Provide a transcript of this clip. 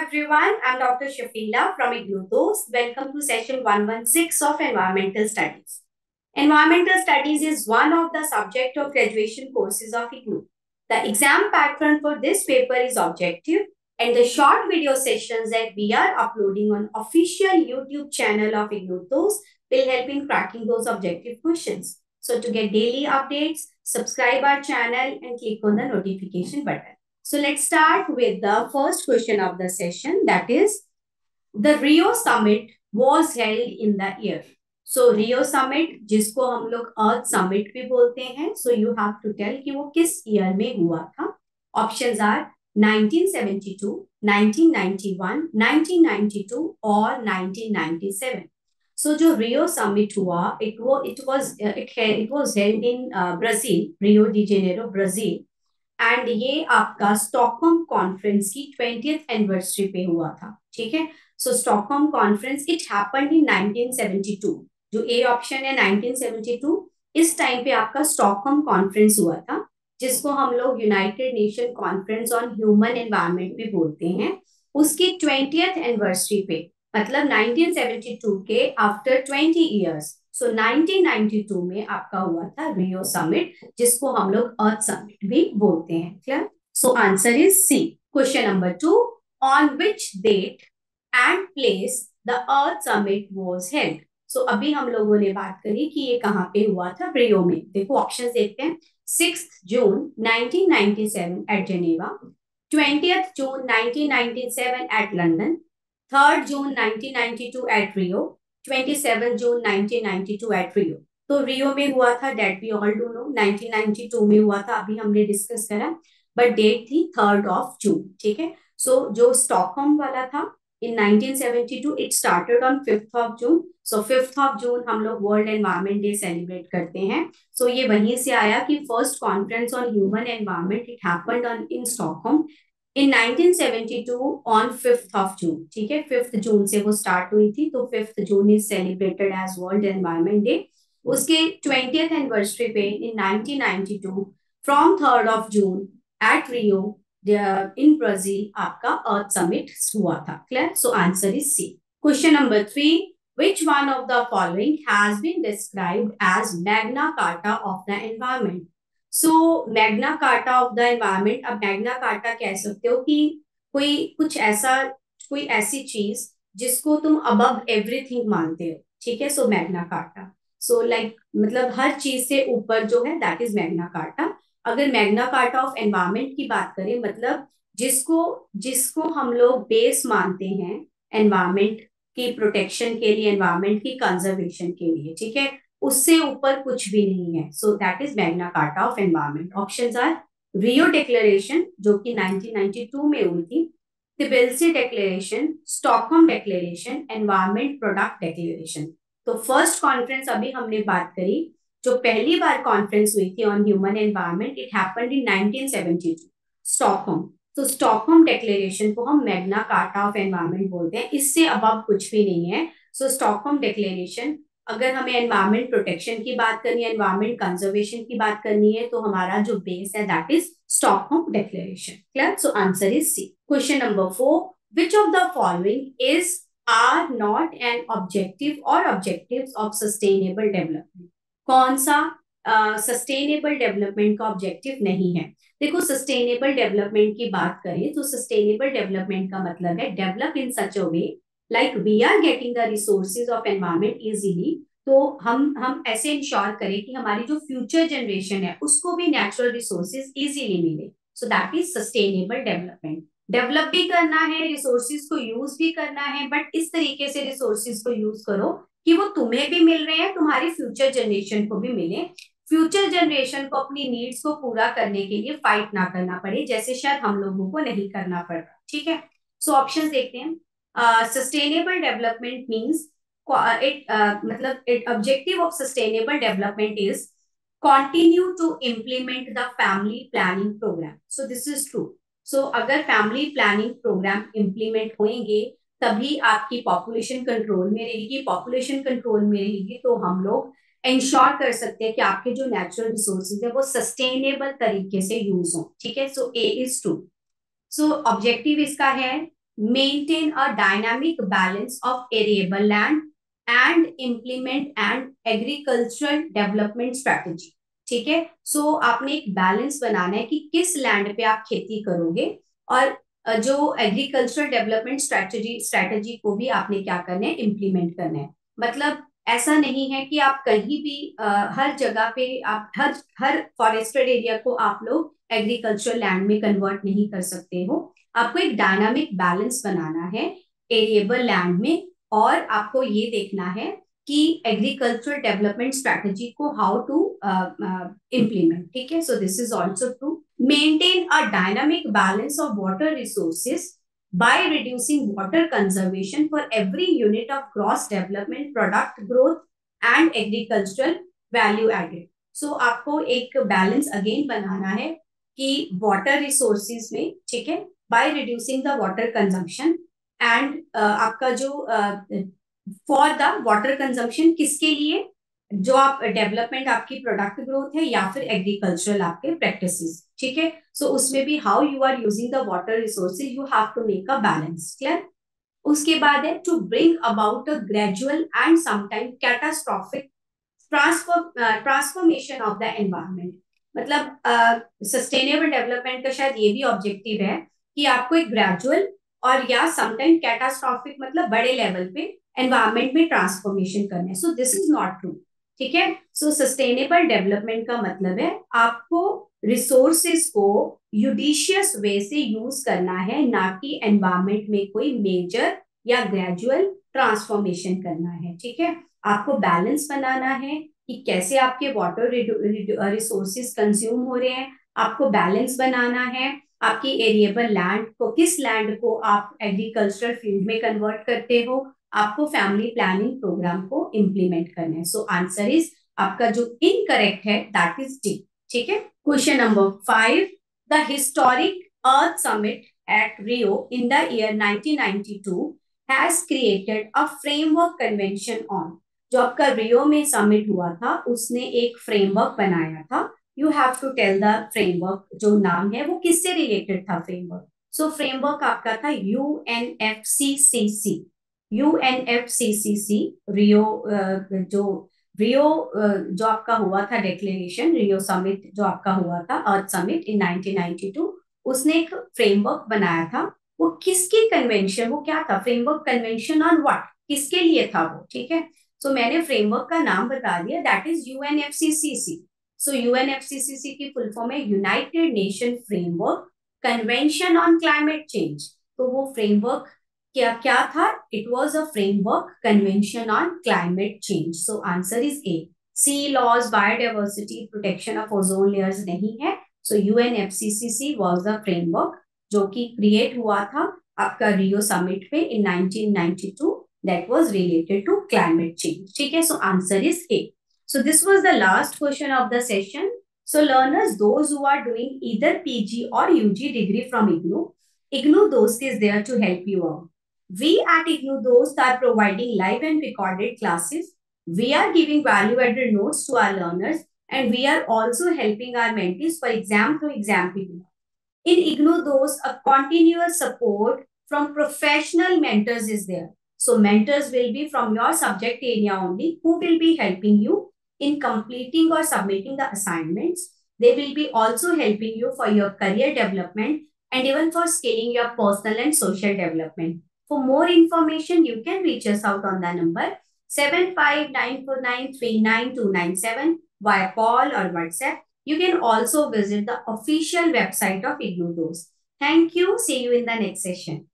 everyone. I'm Dr. Shafila from IGNUTOS. Welcome to session 116 of Environmental Studies. Environmental Studies is one of the subject of graduation courses of IGNU. The exam pattern for this paper is objective, and the short video sessions that we are uploading on official YouTube channel of IGNUTOS will help in cracking those objective questions. So to get daily updates, subscribe our channel and click on the notification button. So let's start with the first question of the session, that is, the Rio Summit was held in the year. So Rio Summit, जिसको हम लोग अर्थ summit भी बोलते हैं, so you have to tell कि वो किस year में हुआ था. Options are 1972, 1991, 1992 और 1997. So जो Rio Summit हुआ, it was held in Brazil, Rio de Janeiro, Brazil. And ये आपका स्टॉकहोम कॉन्फ्रेंस की 20th एनिवर्सरी पे हुआ था. ठीक है. So Stockholm conference it happened in 1972. जो ए ऑप्शन है 1972, इस टाइम पे आपका स्टॉकहोम कॉन्फ्रेंस हुआ था, जिसको हम लोग United nation conference on human environment भी बोलते हैं. उसकी 20th एनिवर्सरी पे, मतलब 1972 के आफ्टर 20 ईयर्स, सो 1992 में आपका हुआ था रियो समिट, जिसको हम लोग अर्थ समिट भी बोलते हैं. Clear. So answer is C. Question number 2, on which date and place the earth summit was held. So अभी हम लोगों ने बात करी कि ये कहाँ पे हुआ था, रियो में. देखो ऑप्शंस देखते हैं. 6th June 1997 at Geneva, 20th June 1997 at London, 3rd June 1992 at Rio, 27 June 1992 at Rio. तो रियो में हुआ था, that we all do know. 1992 में हुआ था, अभी हमने डिस्कस करा, बट डेट थी 3rd of June. ठीक है. सो जो स्टॉकहोम वाला था इन 1972, it started on 5th of June. So 5th of June हम लोग वर्ल्ड एनवायरनमेंट डे सेलिब्रेट करते हैं. सो ये वहीं से आया कि first conference on human environment it happened on in Stockholm in 1972 on 5th of June. ठीक है. 5th June से वो स्टार्ट हुई थी, तो 5th June is celebrated as World Environment Day. उसके 20th एनिवर्सरी पे in 1992 from 3rd of June at Rio in Brazil आपका अर्थ समिट हुआ था. Clear. So answer is C. Question number 3, which one of the following has been described as Magna Carta of the environment? So Magna Carta of the environment. अब Magna carta कह सकते हो कि कोई ऐसी चीज जिसको तुम अबव एवरीथिंग मानते हो. ठीक है. सो मैग्ना कार्टा, सो लाइक मतलब हर चीज से ऊपर जो है, दैट इज मैग्ना कार्टा. अगर मैग्ना कार्टा ऑफ एनवायरमेंट की बात करें, मतलब जिसको हम लोग बेस मानते हैं एनवायरमेंट की प्रोटेक्शन के लिए, एनवायरमेंट की कंजर्वेशन के लिए. ठीक है. उससे ऊपर कुछ भी नहीं है. So that is Magna Carta of environment. Options are Rio declaration जो कि 1992 में हुई थी, Tbilisi declaration, Stockholm declaration, environment product declaration. तो फर्स्ट कॉन्फ्रेंस अभी हमने बात करी, जो पहली बार कॉन्फ्रेंस हुई थी on human environment, it happened in 1972 Stockholm. तो स्टॉकहोम डिक्लेरेशन को हम मैग्ना कार्टा ऑफ एनवायरनमेंट बोलते हैं. इससे अब कुछ भी नहीं है. सो स्टॉकहोम डिक्लेरेशन, अगर हमें एनवायरमेंट प्रोटेक्शन की बात करनी है, एनवायरमेंट कंजर्वेशन की बात करनी है, तो हमारा जो बेस है that is Stockholm declaration. Clear. So answer is C. Question number 4, which of the following is are not an objective or objectives of sustainable development. कौन सा सस्टेनेबल डेवलपमेंट का ऑब्जेक्टिव नहीं है. देखो सस्टेनेबल डेवलपमेंट की बात करें तो सस्टेनेबल डेवलपमेंट का मतलब है develop in such a way like we are getting the resources of environment easily. तो हम ऐसे इंश्योर करें कि हमारी जो फ्यूचर जनरेशन है उसको भी नेचुरल रिसोर्सेज इजीली मिले. सो that is sustainable development. Develop भी करना है, रिसोर्सेज को यूज भी करना है, बट इस तरीके से रिसोर्सेज को यूज करो कि वो तुम्हें भी मिल रहे हैं, तुम्हारी फ्यूचर जनरेशन को भी मिले. फ्यूचर जनरेशन को अपनी नीड्स को पूरा करने के लिए फाइट ना करना पड़े, जैसे शायद हम लोगों को नहीं करना पड़ रहा. ठीक है. सो ऑप्शन देखते हैं. Sustainable development means objective of sustainable development is continue to implement the family planning program. So this is true. So अगर family planning program implement होंगे तभी आपकी population control में रहेगी. population control में रहेगी तो हम लोग ensure कर सकते हैं कि आपके जो natural resources है वो sustainable तरीके से use हो. ठीक है. So A is true. So objective इसका है maintain a dynamic balance of arable land and implement an agricultural development strategy. ठीक है, सो आपने एक बैलेंस बनाना है कि किस लैंड पे आप खेती करोगे, और जो एग्रीकल्चरल डेवलपमेंट स्ट्रेटजी को भी आपने क्या करना है, इम्प्लीमेंट करना है. मतलब ऐसा नहीं है कि आप कहीं भी हर जगह पे आप हर फॉरेस्टेड एरिया को आप लोग एग्रीकल्चरल लैंड में कन्वर्ट नहीं कर सकते हो. आपको एक डायनामिक बैलेंस बनाना है एरिएबल लैंड में, और आपको ये देखना है कि एग्रीकल्चरल डेवलपमेंट स्ट्रैटेजी को हाउ टू इम्प्लीमेंट. ठीक है, so this is also to maintain a dynamic balance of water resources by reducing water conservation for every unit of gross development product growth and agricultural value added. So आपको एक balance again बनाना है कि water resources में, ठीक है, by reducing the water consumption and आपका जो for the water consumption किसके लिए, जो आप डेवलपमेंट आपकी प्रोडक्ट ग्रोथ है या फिर एग्रीकल्चरल आपके प्रैक्टिसेस. ठीक है, सो उसमें भी how you are using the water resources you have to make a balance. Clear. उसके बाद है to bring about a gradual and sometime catastrophic transformation of the environment. मतलब सस्टेनेबल डेवलपमेंट का शायद ये भी ऑब्जेक्टिव है कि आपको एक ग्रेजुअल और या समटाइम कैटास्ट्रॉफिक मतलब बड़े लेवल पे एनवायरमेंट में ट्रांसफॉर्मेशन करना है. So this is not true. ठीक है, सो सस्टेनेबल डेवलपमेंट का मतलब है आपको रिसोर्सेस को यूडिशियस वे से यूज करना है, ना कि एनवायरमेंट में कोई मेजर या ग्रेजुअल ट्रांसफॉर्मेशन करना है. ठीक है, आपको बैलेंस बनाना है कि कैसे आपके वाटर रिसोर्सेज कंज्यूम हो रहे हैं. आपको बैलेंस बनाना है आपकी एरिएबल लैंड को, किस लैंड को आप एग्रीकल्चरल फील्ड में कन्वर्ट करते हो. आपको फैमिली प्लानिंग प्रोग्राम को इम्प्लीमेंट करना है. सो आंसर इज आपका जो इनकरेक्ट है दैट इज डी. ठीक है, question number 5. The historic earth summit at Rio in the year 1992 has created a framework convention on. जो आपका रियो में समिट हुआ था उसने एक फ्रेमवर्क बनाया था. You have to tell the framework, जो नाम है वो किससे रिलेटेड था फ्रेमवर्क. सो फ्रेमवर्क आपका था यूएनएफसीसीसी. यूएनएफसीसीसी रियो जो आपका हुआ था डिक्लेरेशन, रियो समिट जो आपका हुआ था अर्थ समिट इन 1992, उसने एक फ्रेमवर्क बनाया था. वो किसकी कन्वेंशन, वो क्या था, फ्रेमवर्क कन्वेंशन ऑन व्हाट, किसके लिए था वो. ठीक है, सो मैंने फ्रेमवर्क का नाम बता दिया, that is UNFCCC. So UNFCCC की फुल फॉर्म है United Nation framework convention on climate change. तो वो फ्रेमवर्क क्या क्या था, it was a framework convention on climate change. So answer is A. Sea laws, biodiversity, protection of ozone layers नहीं है. So UNFCCC was the framework जो कि create हुआ था आपका रियो समिट पे in 1992, that was related to climate change. ठीक है, सो answer is A. So this was the last question of the session. So learners, those who are doing either PG or UG degree from IGNOU Dost is there to help you out. We at IGNOU Dost are providing live and recorded classes. We are giving value-added notes to our learners, and we are also helping our mentees for exam to exam period. In IGNOU Dost, a continuous support from professional mentors is there. So mentors will be from your subject area only, who will be helping you in completing or submitting the assignments. They will be also helping you for your career development and even for scaling your personal and social development. For more information, you can reach us out on the number 7594939297 via call or WhatsApp. You can also visit the official website of IGNOU Dost. Thank you. See you in the next session.